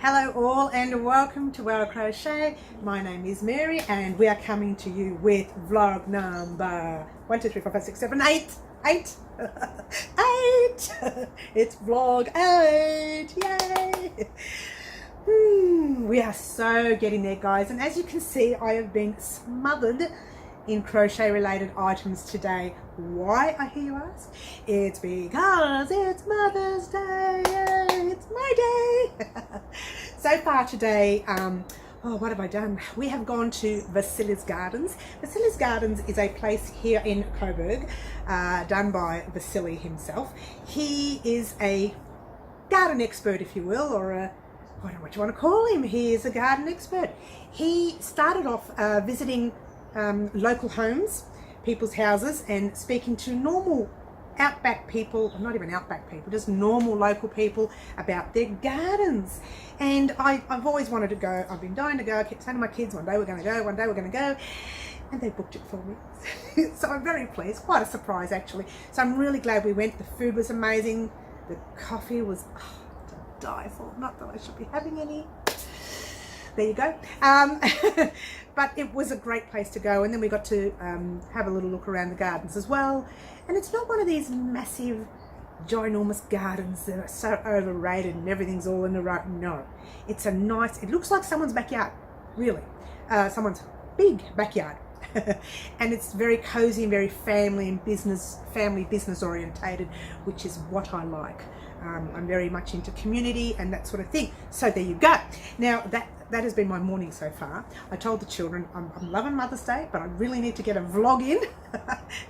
Hello all and welcome to our crochet. My name is Mary and we are coming to you with vlog number 1, 2, 3, 4, 5, 6, 7, 8. 8. 8. It's vlog 8. Yay. We are so getting there, guys, and as you can see I have been smothered in crochet related items today. Why, I hear you ask? It's because it's Mother's Day. Yay, it's my day. So far today, what have I done? We have gone to Vasily's Gardens. Vasily's Gardens is a place here in Coburg, done by Vasily himself. He is a garden expert, if you will, or a, I don't know what you want to call him. He is a garden expert. He started off visiting local homes, people's houses, and speaking to normal outback people, not even outback people, just normal local people about their gardens. And I've always wanted to go. I've been dying to go. I kept saying to my kids, one day we're going to go, one day we're going to go, and they booked it for me. So I'm very pleased. Quite a surprise, actually. So I'm really glad we went. The food was amazing. The coffee was to die for. Not that I should be having any. There you go. But it was a great place to go, and then we got to have a little look around the gardens as well. And it's not one of these massive, ginormous gardens that are so overrated and everything's all in the right. No, it's a nice, it looks like someone's backyard, really. Someone's big backyard. And it's very cozy and very family business orientated, which is what I like. I'm very much into community and that sort of thing. So there you go. Now that has been my morning so far. I told the children I'm loving Mother's Day, but I really need to get a vlog in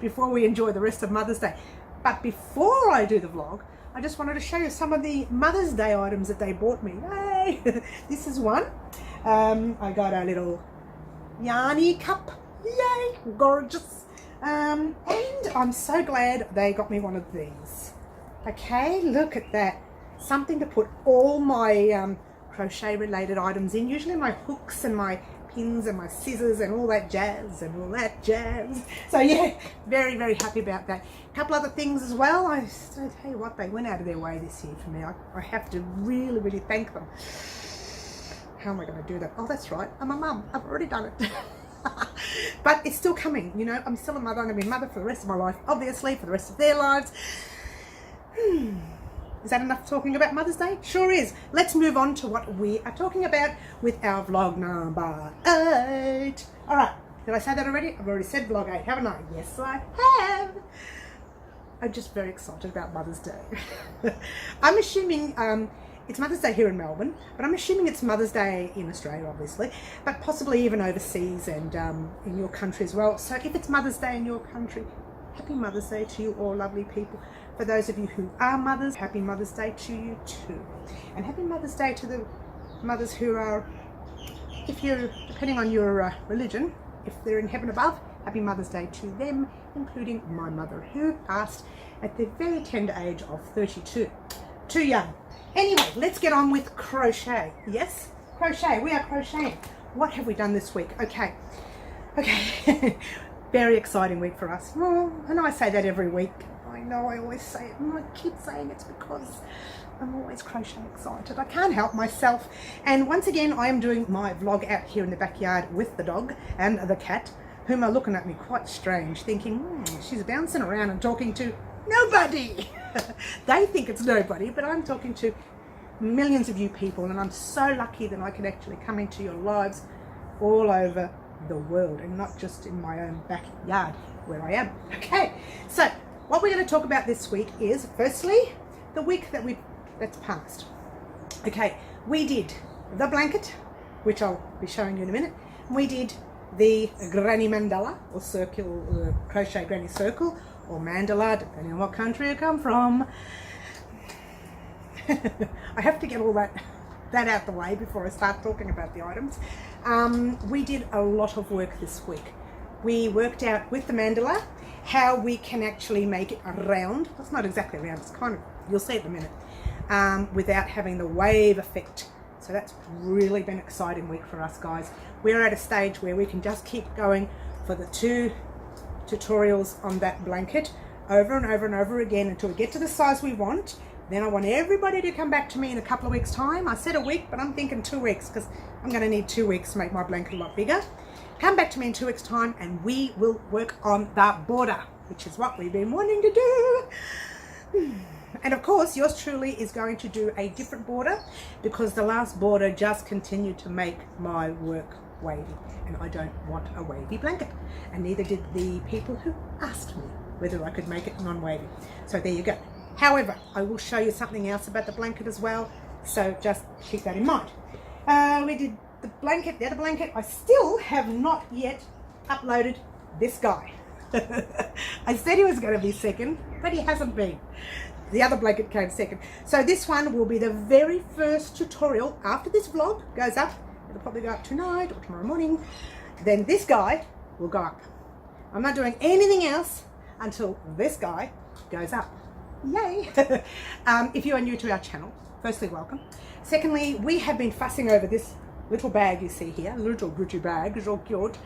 before we enjoy the rest of Mother's Day. But before I do the vlog, I just wanted to show you some of the Mother's Day items that they bought me. Yay! This is one. I got a little yarny cup. Yay! Gorgeous. And I'm so glad they got me one of these. Okay, look at that. Something to put all my crochet related items in. Usually my hooks and my pins and my scissors and all that jazz and all that jazz. So yeah, very, very happy about that. A couple other things as well. I tell you what, they went out of their way this year for me. I have to really, really thank them. How am I going to do that? Oh, that's right. I'm a mum. I've already done it. But it's still coming, you know. I'm still a mother. I'm going to be a mother for the rest of my life, obviously, for the rest of their lives. Is that enough talking about Mother's Day? Sure is. Let's move on to what we are talking about with our vlog number 8. All right. Did I say that already? I've already said vlog 8, haven't I? Yes, I have. I'm just very excited about Mother's Day. I'm assuming it's Mother's Day here in Melbourne, but I'm assuming it's Mother's Day in Australia, obviously, but possibly even overseas and in your country as well. So if it's Mother's Day in your country, happy Mother's Day to you all lovely people. For those of you who are mothers, happy Mother's Day to you too. And happy Mother's Day to the mothers who are, if you're, depending on your religion, if they're in heaven above, happy Mother's Day to them, including my mother, who passed at the very tender age of 32. Too young. Anyway, let's get on with crochet. Yes, crochet. We are crocheting. What have we done this week? Okay. Very exciting week for us. Well, I know I say that every week. I know I always say it, and I keep saying it's because I'm always crochet excited. I can't help myself. And once again, I am doing my vlog out here in the backyard with the dog and the cat, whom are looking at me quite strange, thinking, she's bouncing around and talking to nobody. They think it's nobody, but I'm talking to millions of you people, and I'm so lucky that I can actually come into your lives all over the world and not just in my own backyard where I am. Okay, so what we're going to talk about this week is, firstly, the week that's passed. Okay, we did the blanket, which I'll be showing you in a minute. We did the granny mandala, or circle, crochet granny circle, or mandala, depending on what country you come from. I have to get all that out the way before I start talking about the items. We did a lot of work this week. We worked out with the mandala how we can actually make it a round. It's not exactly round, it's kind of, you'll see it in a minute, without having the wave effect. So that's really been an exciting week for us, guys. We're at a stage where we can just keep going for the 2 tutorials on that blanket over and over and over again until we get to the size we want, Then I want everybody to come back to me in a couple of weeks' time. I said a week, but I'm thinking 2 weeks because I'm going to need 2 weeks to make my blanket a lot bigger. Come back to me in 2 weeks' time and we will work on the border, which is what we've been wanting to do. And of course, yours truly is going to do a different border because the last border just continued to make my work wavy. And I don't want a wavy blanket. And neither did the people who asked me whether I could make it non-wavy. So there you go. However, I will show you something else about the blanket as well, so just keep that in mind. We did the blanket, the other blanket. I still have not yet uploaded this guy. I said he was going to be second, but he hasn't been. The other blanket came second. So this one will be the very first tutorial after this vlog goes up. It'll probably go up tonight or tomorrow morning. Then this guy will go up. I'm not doing anything else until this guy goes up. Yay! If you are new to our channel, firstly, welcome. Secondly, we have been fussing over this little bag you see here, little Gucci bag, it's all cute.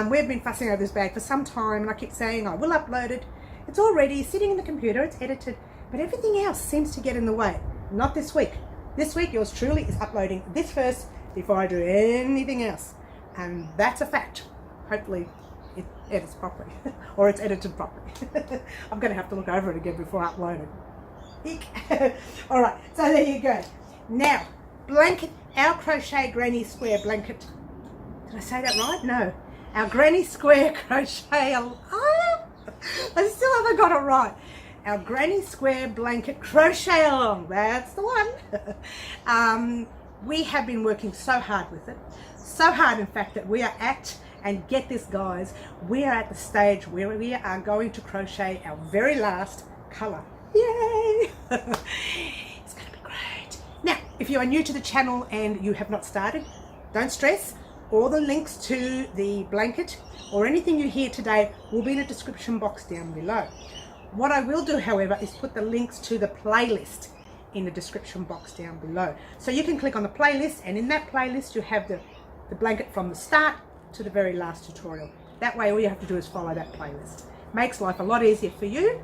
We've been fussing over this bag for some time and I keep saying I will upload it. It's already sitting in the computer, it's edited, but everything else seems to get in the way. Not this week. This week, yours truly is uploading this first before I do anything else. And that's a fact. Hopefully, it edits properly or it's edited properly. I'm going to have to look over it again before I upload it. All right, so there you go. Now, blanket, our crochet granny square blanket. Did I say that right? No. Our granny square crochet. I still haven't got it right. Our granny square blanket crochet along. That's the one. We have been working so hard with it. So hard, in fact, that we are at, and get this guys, we are at the stage where we are going to crochet our very last color. Yay! It's going to be great. Now, if you are new to the channel and you have not started, don't stress. All the links to the blanket or anything you hear today will be in the description box down below. What I will do, however, is put the links to the playlist in the description box down below. So you can click on the playlist, and in that playlist you have the blanket from the start to the very last tutorial. That way all you have to do is follow that playlist. Makes life a lot easier for you,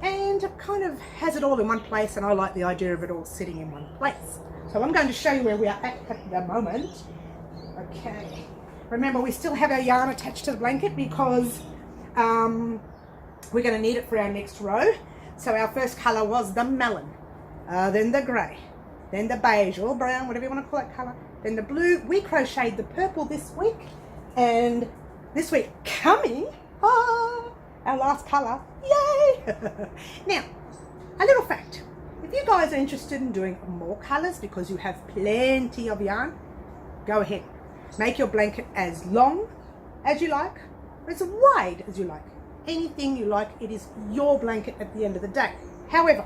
and it kind of has it all in one place, and I like the idea of it all sitting in one place. So I'm going to show you where we are at the moment. Okay, remember we still have our yarn attached to the blanket because we're going to need it for our next row. So our first colour was the melon, then the grey, then the beige or brown, whatever you want to call that colour, then the blue. We crocheted the purple this week, and this week coming, our last colour, yay! Now, a little fact, if you guys are interested in doing more colours because you have plenty of yarn, go ahead. Make your blanket as long as you like, or as wide as you like. Anything you like, it is your blanket at the end of the day. However,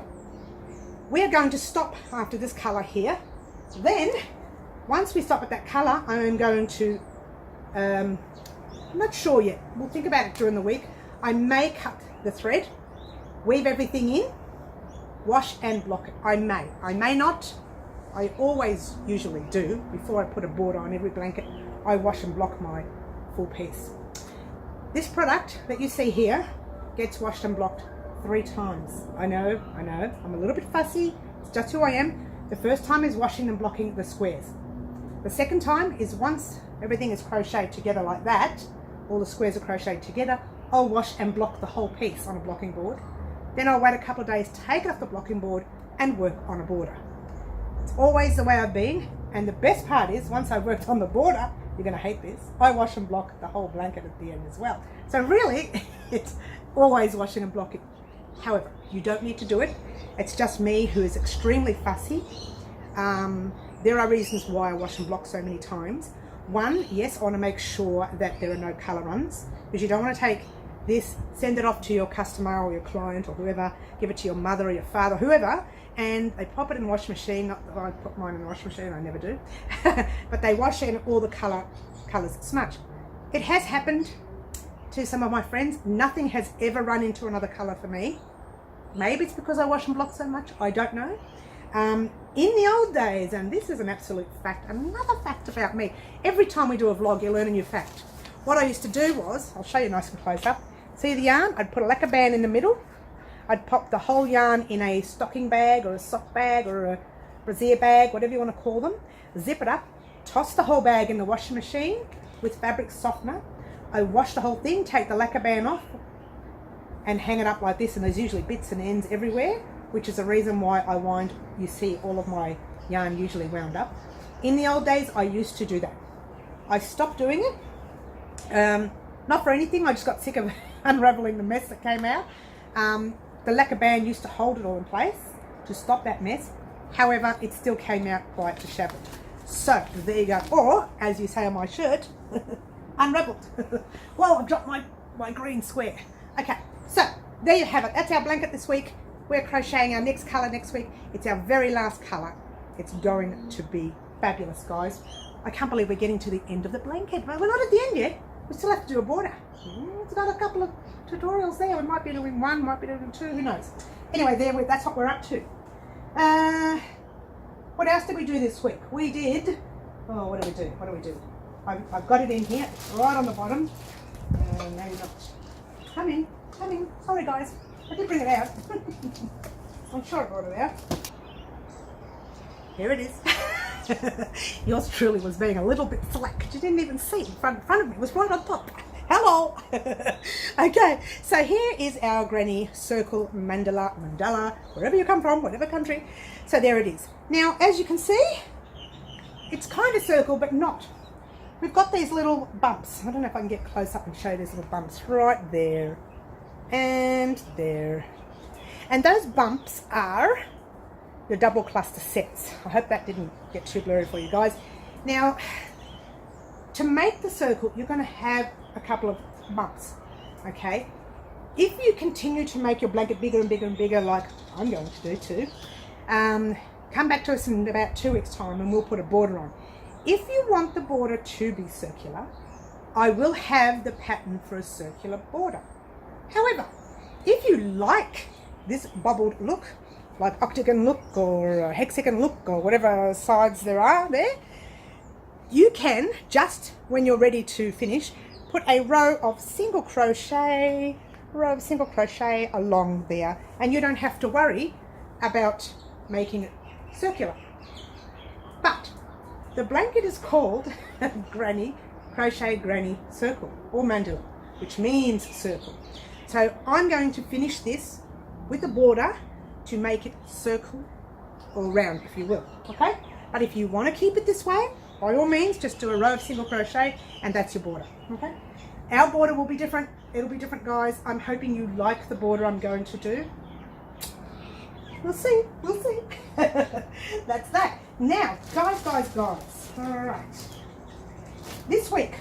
we are going to stop after this colour here. Then, once we stop at that colour, I am going to, I'm not sure yet, we'll think about it during the week. I may cut the thread, weave everything in, wash and block it. I may not. I always usually do. Before I put a border on every blanket, I wash and block my full piece. This product that you see here gets washed and blocked 3 times. I know, I'm a little bit fussy, it's just who I am. The first time is washing and blocking the squares. The second time is once everything is crocheted together like that, all the squares are crocheted together, I'll wash and block the whole piece on a blocking board. Then I'll wait a couple of days, take it off the blocking board and work on a border. It's always the way I've been, and the best part is once I've worked on the border, you're going to hate this, I wash and block the whole blanket at the end as well. So really, it's always washing and blocking. However, you don't need to do it. It's just me who is extremely fussy. There are reasons why I wash and block so many times. One, yes, I want to make sure that there are no colour runs, because you don't want to take this, send it off to your customer or your client or whoever, give it to your mother or your father, whoever, and they pop it in the washing machine. Not that I put mine in the washing machine, I never do. But they wash it and all the colours smudge. It has happened to some of my friends. Nothing has ever run into another colour for me. Maybe it's because I wash and block so much, I don't know. In the old days, and this is an absolute fact, another fact about me, every time we do a vlog you learn a new fact. What I used to do was, I'll show you nice and close up, see the yarn, I'd put a lacquer band in the middle, I'd pop the whole yarn in a stocking bag or a sock bag or a brassiere bag, whatever you want to call them, zip it up, toss the whole bag in the washing machine with fabric softener. I wash the whole thing, take the lacquer band off and hang it up like this, and there's usually bits and ends everywhere, which is the reason why I wind, you see all of my yarn usually wound up. In the old days, I used to do that. I stopped doing it, not for anything, I just got sick of unraveling the mess that came out. The lacquer band used to hold it all in place to stop that mess. However, it still came out quite disheveled. So there you go. Or, as you say on my shirt, unraveled. Well, I dropped my green square. Okay, so there you have it. That's our blanket this week. We're crocheting our next colour next week. It's our very last colour. It's going to be fabulous, guys. I can't believe we're getting to the end of the blanket, but we're not at the end yet. We still have to do a border. It's got a couple of tutorials there. We might be doing one, might be doing two, who knows. Anyway, that's what we're up to. What else did we do this week? We did, oh, what did we do? I've got it in here, right on the bottom. No, you're not. Come in. Sorry, guys. I did bring it out. I'm sure I brought it out. Here it is. Yours truly was being a little bit slack. You didn't even see it in front of me. It was right on top. Hello. Okay, so here is our granny circle mandala, wherever you come from, whatever country. So there it is. Now, as you can see, it's kind of circle, but not. We've got these little bumps. I don't know if I can get close up and show these little bumps right there and there. And those bumps are your double cluster sets. I hope that didn't get too blurry for you guys. Now, to make the circle, you're going to have a couple of bumps, okay? If you continue to make your blanket bigger and bigger and bigger, like I'm going to do too, come back to us in about 2 weeks' time and we'll put a border on. If you want the border to be circular, I will have the pattern for a circular border. However, if you like this bubbled look, like octagon look or hexagon look or whatever sides there are there, you can, just when you're ready to finish, put a row of single crochet along there, and you don't have to worry about making it circular. But the blanket is called Crochet Granny Circle or Mandala, which means circle. So I'm going to finish this with a border to make it circle or round, if you will, okay? But if you want to keep it this way, by all means, just do a row of single crochet and that's your border, okay? Our border will be different. It'll be different, guys. I'm hoping you like the border I'm going to do. We'll see. That's that. Now, guys. All right. This week,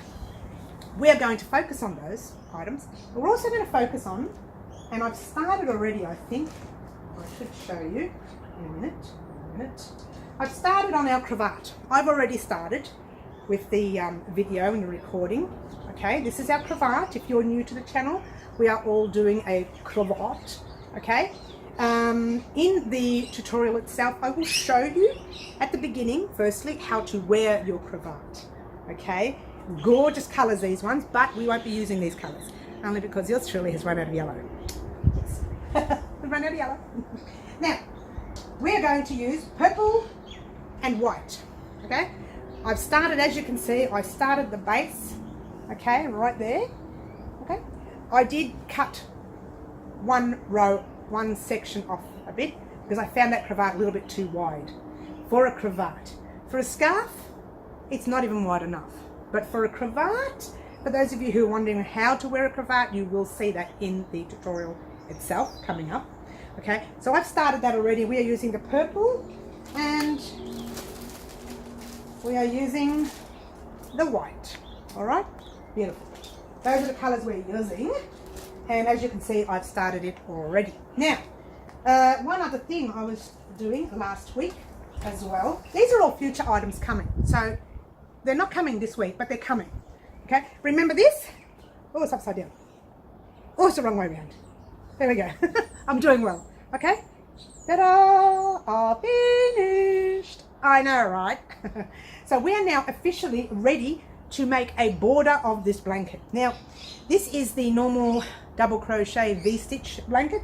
we're going to focus on those items. But we're also going to focus on, and I've started already, I think. I should show you in a minute. I've started on our cravat. I've already started with the video and the recording. Okay, this is our cravat. If you're new to the channel, we are all doing a cravat. Okay. In the tutorial itself, I will show you at the beginning, firstly, how to wear your cravat. Okay, gorgeous colours these ones, but we won't be using these colours, only because yours truly has run out of yellow. Yes, we've run out of yellow. Now, we're going to use purple and white. Okay, I've started, as you can see, I started the base, okay, right there. Okay, I did cut one section off a bit because I found that cravat a little bit too wide for a cravat. For a scarf, it's not even wide enough. But for a cravat, for those of you who are wondering how to wear a cravat, you will see that in the tutorial itself coming up. Okay, so I've started that already. We are using the purple and we are using the white. All right, beautiful. Those are the colors we're using. And as you can see, I've started it already. Now, one other thing I was doing last week as well. These are all future items coming. So they're not coming this week, but they're coming. Okay, remember this? Oh, it's upside down. Oh, it's the wrong way around. There we go. I'm doing well. Okay. Ta-da! All finished. I know, right? So we are now officially ready to make a border of this blanket. Now, this is the normal double crochet V-stitch blanket.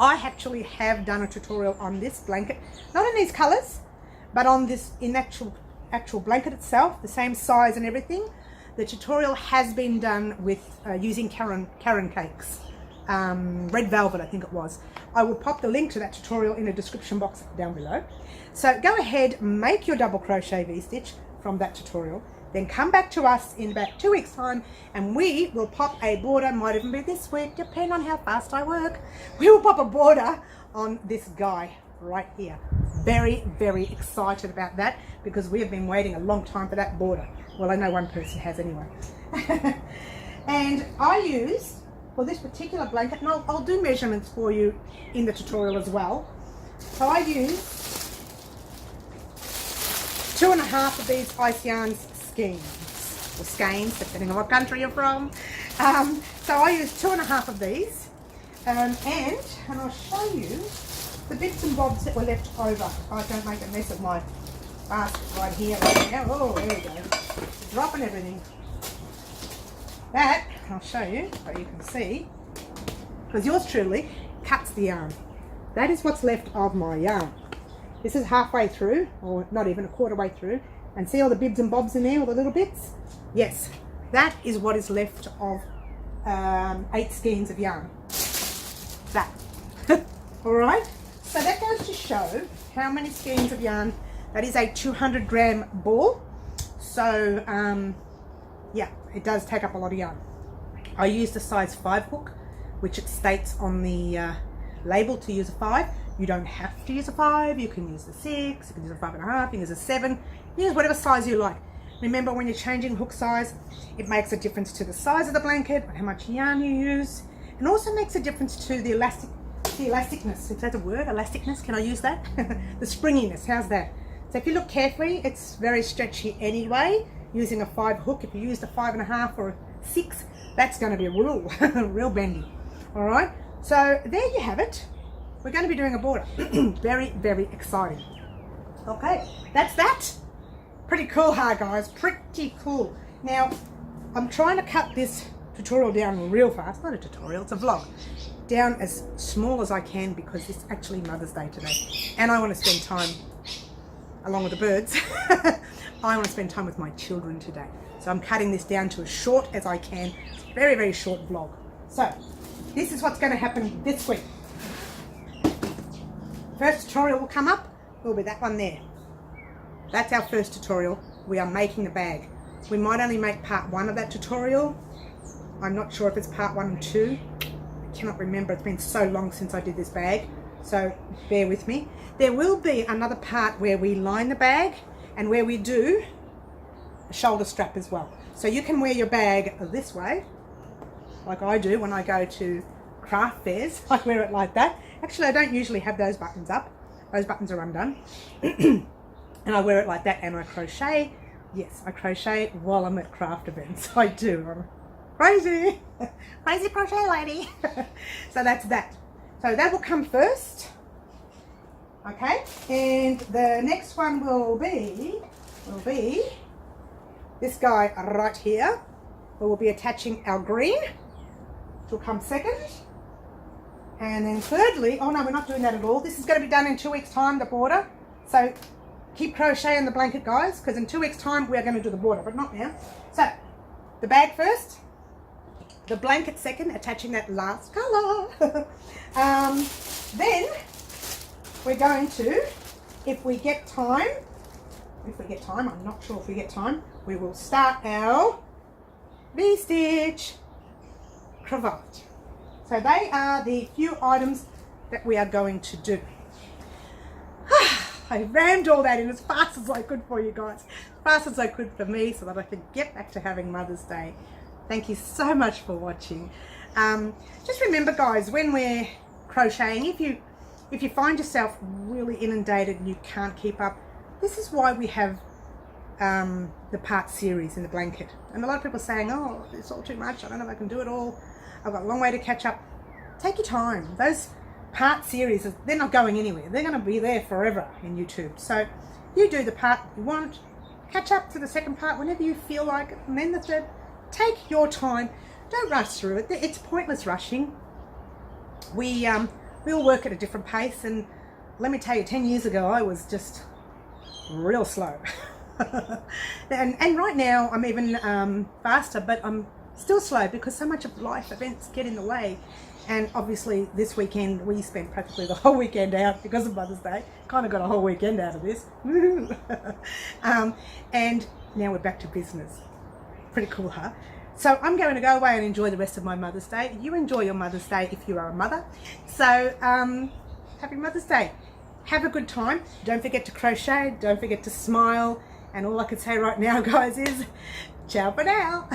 I actually have done a tutorial on this blanket, not in these colors, but on this actual blanket itself, the same size and everything. The tutorial has been done with using Karen cakes, red velvet I think it was. I will pop the link to that tutorial in the description box down below. So go ahead, make your double crochet V-stitch from that tutorial, then come back to us in about 2 weeks time and we will pop a border, might even be this week, depending on how fast I work. We will pop a border on this guy right here. Very, very excited about that because we have been waiting a long time for that border. Well, I know one person has anyway. And I used, for this particular blanket, and I'll do measurements for you in the tutorial as well. So I used 2.5 of these Ice Yarns skeins, or skeins, depending on what country you're from. So I used 2.5 of these, and I'll show you the bits and bobs that were left over. I don't make a mess of my basket right here, right now. Oh, there we go. Dropping everything. That, I'll show you so you can see, because yours truly cuts the yarn. That is what's left of my yarn. This is halfway through, or not even a quarter way through, and see all the bibs and bobs in there, all the little bits? Yes, that is what is left of 8 skeins of yarn. That. Alright, so that goes to show how many skeins of yarn. That is a 200-gram ball. So, yeah, it does take up a lot of yarn. I used a size 5 hook, which it states on the label to use a 5. You don't have to use a 5, you can use a 6, you can use a 5.5, you can use a 7, use whatever size you like. Remember, when you're changing hook size, it makes a difference to the size of the blanket, how much yarn you use, and also makes a difference to the elasticness. Is that a word? Elasticness? Can I use that? The springiness, how's that? So if you look carefully, it's very stretchy anyway, using a 5 hook. If you used a 5.5 or a 6, that's going to be real bendy. Alright, so there you have it. We're going to be doing a border. Very, very exciting. Okay, that's that. Pretty cool, huh, guys? Pretty cool. Now, I'm trying to cut this tutorial down real fast. Not a tutorial, it's a vlog. Down as small as I can because it's actually Mother's Day today. And I want to spend time, along with the birds, I want to spend time with my children today. So I'm cutting this down to as short as I can. It's a very, very short vlog. So, this is what's going to happen this week. First tutorial will come up, will be that one there. That's our first tutorial. We are making a bag. We might only make part 1 of that tutorial. I'm not sure if it's part 1 and 2. I cannot remember, it's been so long since I did this bag, so bear with me. There will be another part where we line the bag and where we do a shoulder strap as well. So you can wear your bag this way, like I do when I go to craft fairs. I wear it like that. Actually, I don't usually have those buttons up. Those buttons are undone. And I wear it like that, and I crochet. Yes, I crochet while I'm at craft events. I do. I'm crazy. Crazy crochet lady. So that's that. So that will come first. Okay. And the next one will be this guy right here. We'll be attaching our green, which will come second. And then thirdly, oh no, we're not doing that at all. This is going to be done in 2 weeks' time, the border. So keep crocheting the blanket, guys, because in 2 weeks' time we're going to do the border, but not now. So the bag first, the blanket second, attaching that last colour. Then we're going to, if we get time, I'm not sure if we get time, we will start our V-stitch cravat. So they are the few items that we are going to do. I rammed all that in as fast as I could for you guys. As fast as I could for me so that I could get back to having Mother's Day. Thank you so much for watching. Just remember, guys, when we're crocheting, if you find yourself really inundated and you can't keep up, this is why we have the part series in the blanket. And a lot of people are saying, oh, it's all too much. I don't know if I can do it all. I've got a long way to catch up. Take your time. Those part series, they're not going anywhere. They're going to be there forever in YouTube. So you do the part you want, catch up to the second part whenever you feel like it, and then the third. Take your time. Don't rush through it. It's pointless rushing. we all work at a different pace, and let me tell you, 10 years ago I was just real slow. and right now I'm even faster, but I'm still slow because so much of life events get in the way. And obviously this weekend we spent practically the whole weekend out because of Mother's Day. Kind of got a whole weekend out of this. And now we're back to business. Pretty cool, huh? So I'm going to go away and enjoy the rest of my Mother's Day. You enjoy your Mother's Day if you are a mother. So happy Mother's Day. Have a good time. Don't forget to crochet. Don't forget to smile. And all I can say right now, guys, is ciao for now.